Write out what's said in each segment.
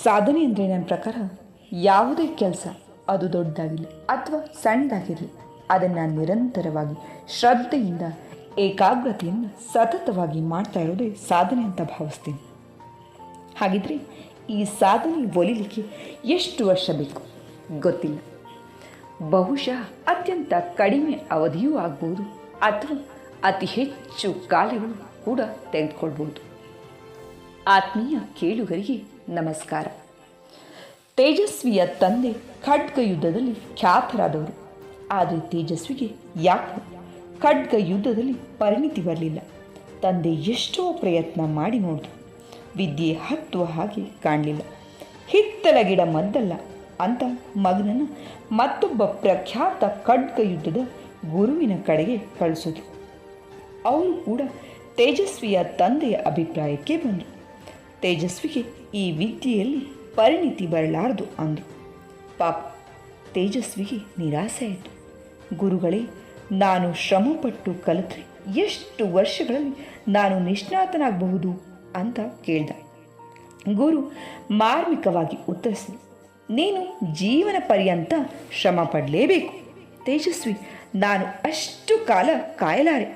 ಸಾಧನೆ ಅಂದರೆ ನನ್ನ ಪ್ರಕಾರ ಯಾವುದೇ ಕೆಲಸ ಅದು ದೊಡ್ಡದಾಗಿರಲಿ ಅಥವಾ ಸಣ್ಣದಾಗಿರಲಿ ಅದನ್ನು ನಿರಂತರವಾಗಿ ಶ್ರದ್ಧೆಯಿಂದ ಏಕಾಗ್ರತೆಯಿಂದ ಸತತವಾಗಿ ಮಾಡ್ತಾ ಇರೋದೇ ಸಾಧನೆ ಅಂತ ಭಾವಿಸ್ತೀನಿ. ಹಾಗಿದ್ರೆ ಈ ಸಾಧನೆ ಒಲಿಲಿಕ್ಕೆ ಎಷ್ಟು ವರ್ಷ ಬೇಕು ಗೊತ್ತಿಲ್ಲ. ಬಹುಶಃ ಅತ್ಯಂತ ಕಡಿಮೆ ಅವಧಿಯೂ ಆಗ್ಬೋದು ಅಥವಾ ಅತಿ ಹೆಚ್ಚು ಕಾಲಗಳು ಕೂಡ ತೆಗೆದುಕೊಳ್ಬೋದು. ಆತ್ಮೀಯ ಕೇಳುಗರಿಗೆ ನಮಸ್ಕಾರ. ತೇಜಸ್ವಿಯ ತಂದೆ ಖಡ್ಗ ಯುದ್ಧದಲ್ಲಿ ಖ್ಯಾತರಾದವರು. ಆದರೆ ತೇಜಸ್ವಿಗೆ ಯಾಕೆ ಖಡ್ಗ ಯುದ್ಧದಲ್ಲಿ ಪರಿಣಿತಿ ಬರಲಿಲ್ಲ. ತಂದೆ ಎಷ್ಟೋ ಪ್ರಯತ್ನ ಮಾಡಿ ನೋಡಿದ್ರು, ವಿದ್ಯೆ ಹತ್ತುವ ಹಾಗೆ ಕಾಣಲಿಲ್ಲ. ಹಿತ್ತಲ ಗಿಡ ಮದ್ದಲ್ಲ ಅಂತ ಮಗನನ್ನು ಮತ್ತೊಬ್ಬ ಪ್ರಖ್ಯಾತ ಖಡ್ಗ ಯುದ್ಧದ ಗುರುವಿನ ಕಡೆಗೆ ಕಳಿಸಿದ್ರು. ಅವರು ಕೂಡ ತೇಜಸ್ವಿಯ ತಂದೆಯ ಅಭಿಪ್ರಾಯಕ್ಕೆ ಬಂದರು. ತೇಜಸ್ವಿಗೆ ಈ ವಿದ್ಯೆಯಲ್ಲಿ ಪರಿಣಿತಿ ಬರಲಾರದು ಅಂದರು. ಪಾಪ ತೇಜಸ್ವಿಗೆ ನಿರಾಸೆ ಆಯಿತು. ಗುರುಗಳೇ, ನಾನು ಶ್ರಮಪಟ್ಟು ಕಲಿತ್ರೆ ಎಷ್ಟು ವರ್ಷಗಳಲ್ಲಿ ನಾನು ನಿಷ್ಣಾತನಾಗಬಹುದು ಅಂತ ಕೇಳ್ದ. ಗುರು ಮಾರ್ಮಿಕವಾಗಿ ಉತ್ತರಿಸಿದರು, ನೀನು ಜೀವನ ಪರ್ಯಂತ ಶ್ರಮ ಪಡಲೇಬೇಕು ತೇಜಸ್ವಿ. ನಾನು ಅಷ್ಟು ಕಾಲ ಕಾಯಲಾರೆ.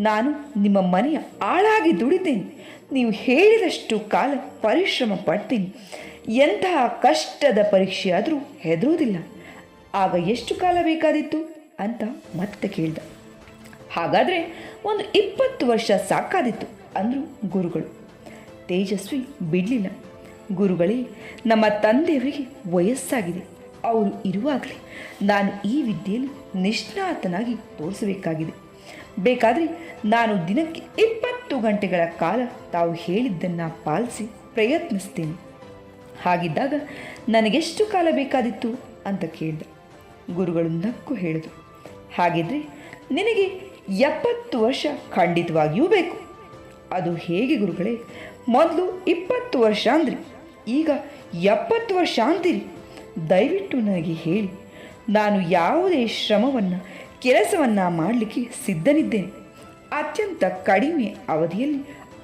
ನಾನು ನಿಮ್ಮ ಮನೆಯ ಆಳಾಗಿ ದುಡಿತೇನೆ. ನೀವು ಹೇಳಿದಷ್ಟು ಕಾಲ ಪರಿಶ್ರಮ ಪಡ್ತೀನಿ. ಎಂತಹ ಕಷ್ಟದ ಪರೀಕ್ಷೆಯಾದರೂ ಹೆದರುವುದಿಲ್ಲ. ಆಗ ಎಷ್ಟು ಕಾಲ ಬೇಕಾದಿತ್ತು ಅಂತ ಮತ್ತೆ ಕೇಳ್ದ. ಹಾಗಾದರೆ ಒಂದು 20 ವರ್ಷ ಸಾಕಾದಿತ್ತು ಅಂದರು ಗುರುಗಳು. ತೇಜಸ್ವಿ ಬಿಡಲಿಲ್ಲ. ಗುರುಗಳೇ, ನಮ್ಮ ತಂದೆಯವರಿಗೆ ವಯಸ್ಸಾಗಿದೆ. ಅವರು ಇರುವಾಗಲೇ ನಾನು ಈ ವಿದ್ಯೆಯಲ್ಲಿ ನಿಷ್ಣಾತನಾಗಿ ತೋರಿಸಬೇಕಾಗಿದೆ. ಬೇಕಾದರೆ ನಾನು ದಿನಕ್ಕೆ 20 ಗಂಟೆಗಳ ಕಾಲ ತಾವು ಹೇಳಿದ್ದನ್ನು ಪಾಲಿಸಿ ಪ್ರಯತ್ನಿಸ್ತೇನೆ. ಹಾಗಿದ್ದಾಗ ನನಗೆಷ್ಟು ಕಾಲ ಬೇಕಾದಿತ್ತು ಅಂತ ಕೇಳಿದ. ಗುರುಗಳು ನಕ್ಕು ಹೇಳಿದರು, ಹಾಗಿದ್ರೆ ನಿನಗೆ 70 ವರ್ಷ ಖಂಡಿತವಾಗಿಯೂ ಬೇಕು. ಅದು ಹೇಗೆ ಗುರುಗಳೇ? ಮೊದಲು 20 ವರ್ಷ ಅಂದ್ರಿ, ಈಗ 70 ವರ್ಷ ಅಂತೀರಿ. ದಯವಿಟ್ಟು ನನಗೆ ಹೇಳಿ. ನಾನು ಯಾವುದೇ ಕೆಲಸವನ್ನು ಮಾಡಲಿಕ್ಕೆ ಸಿದ್ಧನಿದ್ದೇನೆ. ಅತ್ಯಂತ ಕಡಿಮೆ ಅವಧಿಯಲ್ಲಿ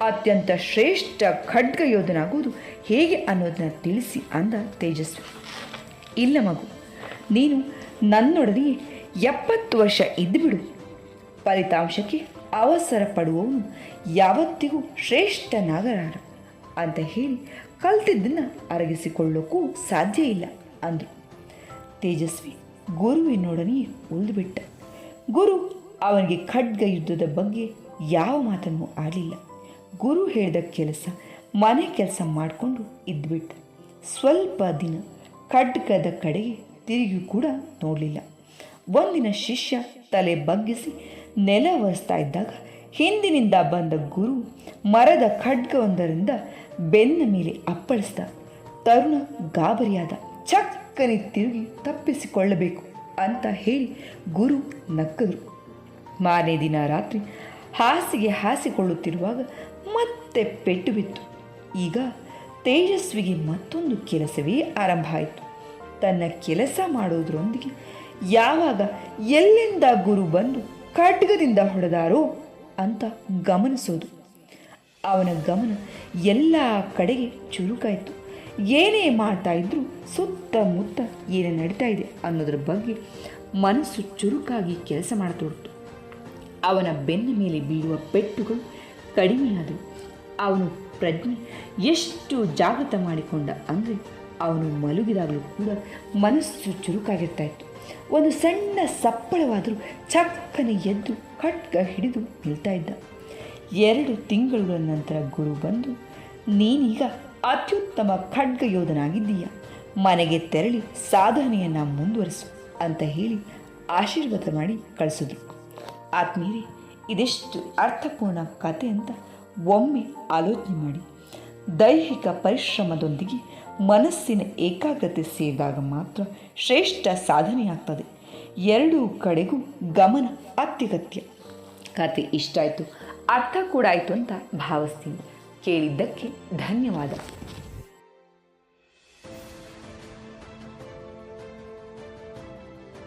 ಅತ್ಯಂತ ಶ್ರೇಷ್ಠ ಖಡ್ಗ ಯೋಧನಾಗುವುದು ಹೇಗೆ ಅನ್ನೋದನ್ನ ತಿಳಿಸಿ ಅಂದ ತೇಜಸ್ವಿ. ಇಲ್ಲ ಮಗು, ನೀನು ನನ್ನೊಡನೆಯೇ 70 ವರ್ಷ ಇದ್ದುಬಿಡು. ಫಲಿತಾಂಶಕ್ಕೆ ಅವಸರ ಪಡುವವನು ಯಾವತ್ತಿಗೂ ಶ್ರೇಷ್ಠನಾಗಲಾರ ಅಂತ ಹೇಳಿ ಕಲ್ತಿದ್ದನ್ನು ಅರಗಿಸಿಕೊಳ್ಳೋಕ್ಕೂ ಸಾಧ್ಯ ಇಲ್ಲ ಅಂದರು. ತೇಜಸ್ವಿ ಗುರುವಿನೊಡನೆಯೇ ಉಳಿದುಬಿಟ್ಟ. ಗುರು ಅವನಿಗೆ ಖಡ್ಗ ಯುದ್ಧದ ಬಗ್ಗೆ ಯಾವ ಮಾತನ್ನು ಆಡಲಿಲ್ಲ. ಗುರು ಹೇಳಿದ ಮನೆ ಕೆಲಸ ಮಾಡಿಕೊಂಡು ಇದ್ದುಬಿಟ್ಟ. ಸ್ವಲ್ಪ ದಿನ ಖಡ್ಗದ ಕಡೆಗೆ ತಿರುಗಿ ಕೂಡ ನೋಡಲಿಲ್ಲ. ಒಂದಿನ ಶಿಷ್ಯ ತಲೆ ಬಗ್ಗಿಸಿ ನೆಲ ಒರೆಸ್ತಾ ಇದ್ದಾಗ ಹಿಂದಿನಿಂದ ಬಂದ ಗುರು ಮರದ ಖಡ್ಗವೊಂದರಿಂದ ಬೆನ್ನ ಮೇಲೆ ಅಪ್ಪಳಿಸಿದ. ತರುಣ ಗಾಬರಿಯಾದ. ಚಕ್ಕನೆ ತಿರುಗಿ ತಪ್ಪಿಸಿಕೊಳ್ಳಬೇಕು ಅಂತ ಹೇಳಿ ಗುರು ನಕ್ಕರು. ಮಾರನೇ ದಿನ ರಾತ್ರಿ ಹಾಸಿಗೆ ಹಾಸಿಕೊಳ್ಳುತ್ತಿರುವಾಗ ಮತ್ತೆ ಪೆಟ್ಟು ಬಿತ್ತು. ಈಗ ತೇಜಸ್ವಿಗೆ ಮತ್ತೊಂದು ಕೆಲಸವೇ ಆರಂಭ ಆಯಿತು. ತನ್ನ ಕೆಲಸ ಮಾಡೋದ್ರೊಂದಿಗೆ ಯಾವಾಗ ಎಲ್ಲಿಂದ ಗುರು ಬಂದು ಖಡ್ಗದಿಂದ ಹೊಡೆದಾರೋ ಅಂತ ಗಮನಿಸೋದು. ಅವನ ಗಮನ ಎಲ್ಲ ಕಡೆಗೆ ಚುರುಕಾಯಿತು. ಏನೇ ಮಾಡ್ತಾ ಇದ್ರೂ ಸುತ್ತಮುತ್ತ ಏನೇ ನಡೀತಾ ಇದೆ ಅನ್ನೋದ್ರ ಬಗ್ಗೆ ಮನಸ್ಸು ಚುರುಕಾಗಿ ಕೆಲಸ ಮಾಡತೊಡಗಿತು. ಅವನ ಬೆನ್ನ ಮೇಲೆ ಬೀಳುವ ಪೆಟ್ಟುಗಳು ಕಡಿಮೆಯಾದವು. ಅವನು ಪ್ರಜ್ಞೆ ಎಷ್ಟು ಜಾಗೃತ ಮಾಡಿಕೊಂಡ ಅಂದರೆ ಅವನು ಮಲಗಿದಾಗಲೂ ಕೂಡ ಮನಸ್ಸು ಚುರುಕಾಗಿರ್ತಾ ಇತ್ತು. ಒಂದು ಸಣ್ಣ ಸಪ್ಪಳವಾದರೂ ಚಕ್ಕನೆ ಎದ್ದು ಖಡ್ಗ ಹಿಡಿದು ನಿಲ್ತಾ ಇದ್ದ. 2 ತಿಂಗಳುಗಳ ನಂತರ ಗುರು ಬಂದು, ನೀನೀಗ ಅತ್ಯುತ್ತಮ ಖಡ್ಗ ಯೋಧನಾಗಿದ್ದೀಯ. ಮನೆಗೆ ತೆರಳಿ ಸಾಧನೆಯನ್ನು ಮುಂದುವರಿಸು ಅಂತ ಹೇಳಿ ಆಶೀರ್ವಾದ ಮಾಡಿ ಕಳಿಸಿದ್ರು. ಆತ್ಮೀಯರೇ, ಇದೆಷ್ಟು ಅರ್ಥಪೂರ್ಣ ಕಥೆ ಅಂತ ಒಮ್ಮೆ ಆಲೋಚನೆ ಮಾಡಿ. ದೈಹಿಕ ಪರಿಶ್ರಮದೊಂದಿಗೆ ಮನಸ್ಸಿನ ಏಕಾಗ್ರತೆ ಸೇರಿದಾಗ ಮಾತ್ರ ಶ್ರೇಷ್ಠ ಸಾಧನೆಯಾಗ್ತದೆ. 2 ಕಡೆಗೂ ಗಮನ ಅತ್ಯಗತ್ಯ. ಕತೆ ಇಷ್ಟ ಆಯಿತು, ಅರ್ಥ ಕೂಡ ಆಯಿತು ಅಂತ ಭಾವಿಸ್ತೀನಿ. ಕೇಳಿದ್ದಕ್ಕೆ ಧನ್ಯವಾದ.